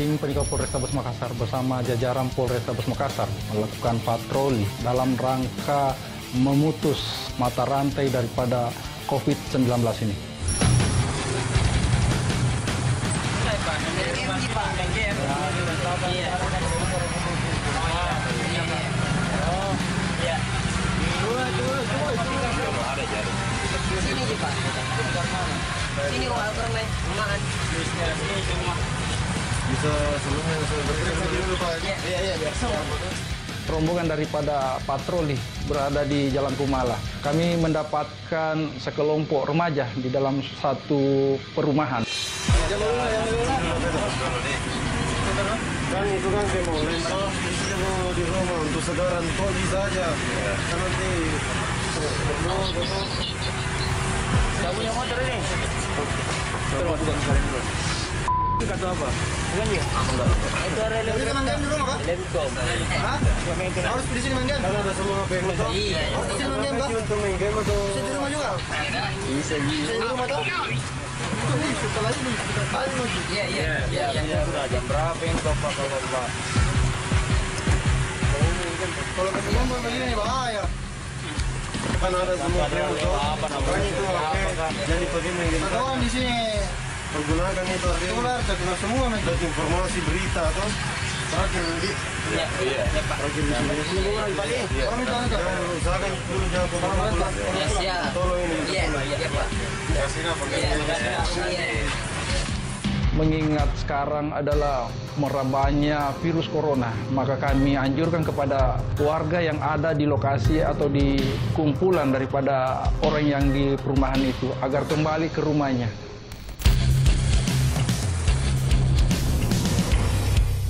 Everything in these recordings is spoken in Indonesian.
Tim Penikal Polrestabes Makassar bersama jajaran Polrestabes Makassar melakukan patroli dalam rangka memutus mata rantai daripada COVID-19 ini. Sini kok kermai, makan. Bisa sebelumnya dulu Pak. Iya, biasa. Rombongan daripada patroli berada di Jalan Kumala. Kami mendapatkan sekelompok remaja di dalam satu perumahan. Kan itu kan pemerintah di rumah untuk segaran pagi saja. Kan nanti Kamu punya motor ini? kata apa? Bukan ya? Enggak. Itu ada Kita manggain di rumah, Kak? Lemcom. Hah? Harus di sini manggain? Karena ada semua HP motor. Iya. Harus di sini manggain, Pak? Untuk manggain atau... Bisa di rumah juga? Bisa Bisa di rumah, toh? Setelah ini, kita tahu. Iya. Jam berapa yang Bapak? Kalau ketemu mau begini bahaya. Kan ada semua motor. Kan itu jadi bagaimana gitu. Kawan di sini pergunakan itu tular, terkena semua dan informasi berita atau terakhir di Iya, Pak. terakhir di sini lagi Pak. Orang itu kan usahakan dulu jangan pulang. Iya. Tolong ini. Iya, Pak. Kasih apa? Mengingat sekarang adalah merebaknya virus corona, maka kami anjurkan kepada warga yang ada di lokasi atau di kumpulan daripada orang yang di perumahan itu agar kembali ke rumahnya.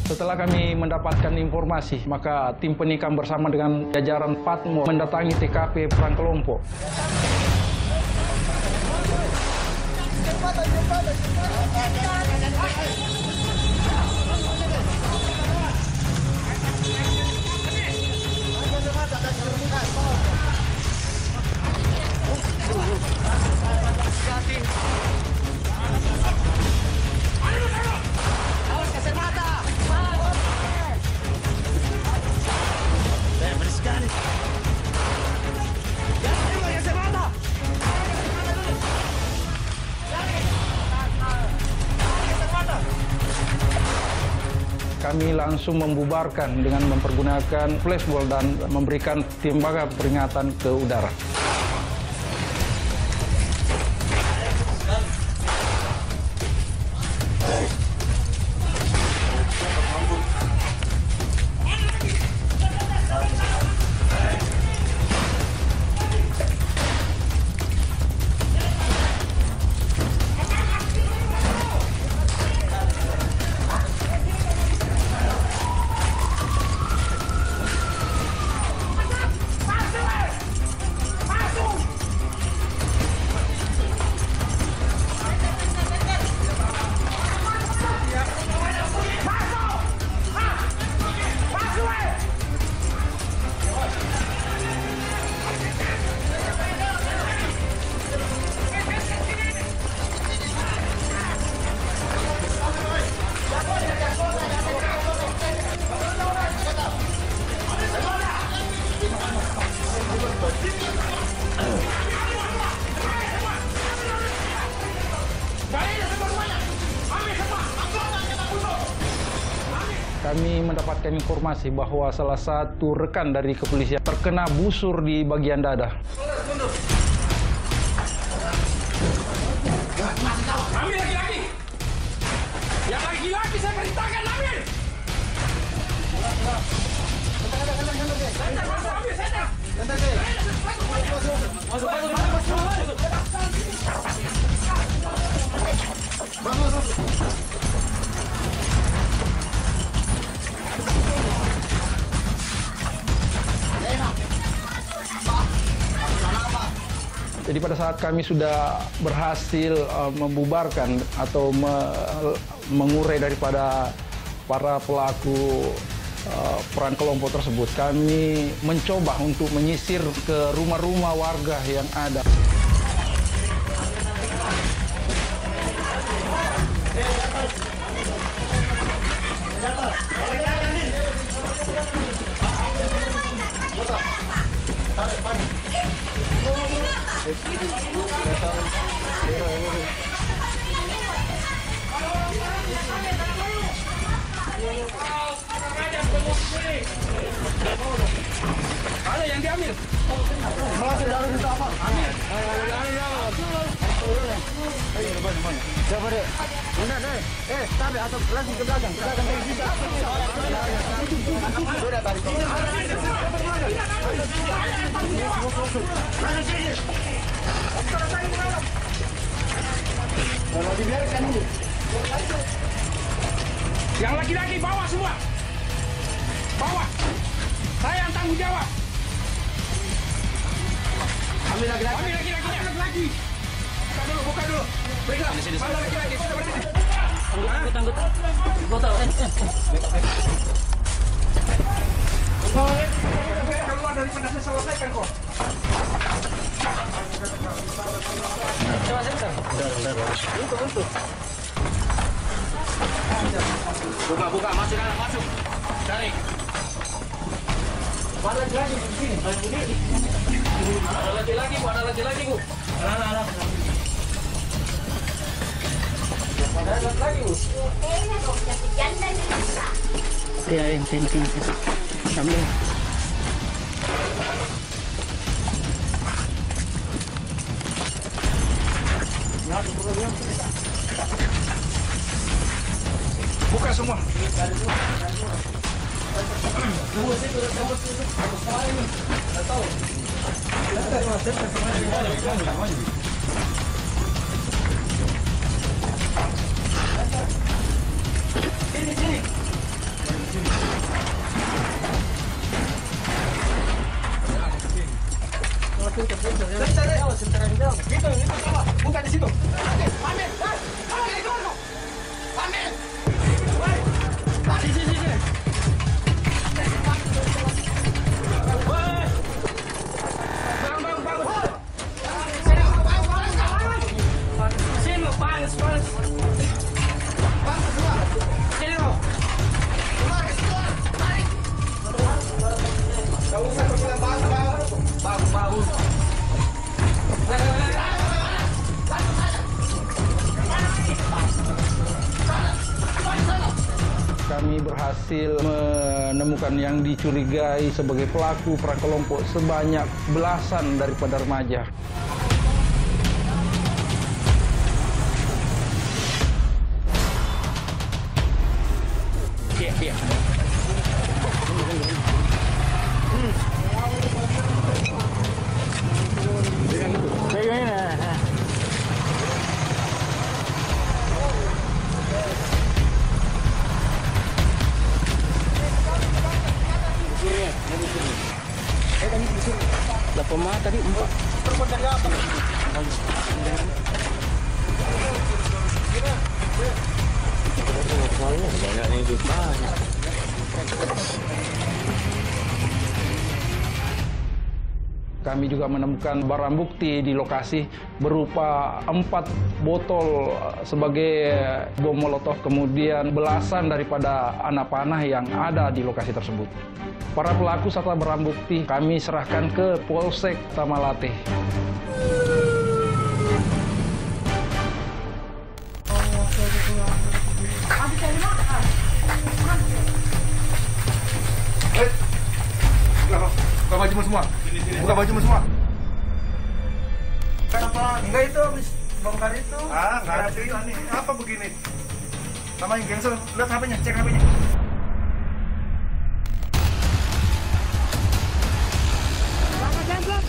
Setelah kami mendapatkan informasi, maka tim penikam bersama dengan jajaran Patmo mendatangi TKP perang kelompok. Kami langsung membubarkan dengan mempergunakan flashball dan memberikan tembaga peringatan ke udara. Kami mendapatkan informasi bahwa salah satu rekan dari kepolisian terkena busur di bagian dada. Ambil lagi-lagi! Yang lagi-lagi saya perintahkan ambil! Jadi pada saat kami sudah berhasil membubarkan atau mengurai daripada para pelaku perang kelompok tersebut, kami mencoba untuk menyisir ke rumah-rumah warga yang ada. Siapa deh? Benar deh. Tarik atau lagi ke belakang. Ke belakang bisa. Sudah tarik. Kalau dibiarkan ini. Yang laki-laki bawa semua. Bawa. Saya yang tanggung jawab. Ambil laki-laki. Ambil laki-lakinya. Laki-laki. Buka dulu. Periksa. Mana laki-laki? Sudah berdiri. Keluar daripada saya selesaikan kok. Buka, masuk dalam, masuk. Tarik. Mana lagi di sini? Ada laki-laki, Bu. Ada laki-laki, Bu. Ada laki-laki, Bu. Iya, yang penting. Ambil. Buka semua. Buka di situ. Amin. Amin. Sini. Sini, panas. Sini, kau. Kau usah berbilang bau. Kami berhasil menemukan yang dicurigai sebagai pelaku perang kelompok sebanyak belasan daripada remaja. Iya. Pemah tadi 4. Dari apa? Banyaknya itu. Kami juga menemukan barang bukti di lokasi berupa 4 botol sebagai bom molotov, kemudian belasan daripada anak panah yang ada di lokasi tersebut. Para pelaku serta barang bukti kami serahkan ke Polsek Tamalate. Buka bajumu semua. Buka bajumu semua. Kenapa? Enggak itu habis bongkar itu. Enggak ada pilihan nih. Apa begini? Namanya gengser. Lihat HP-nya, cek HP-nya. Jangan.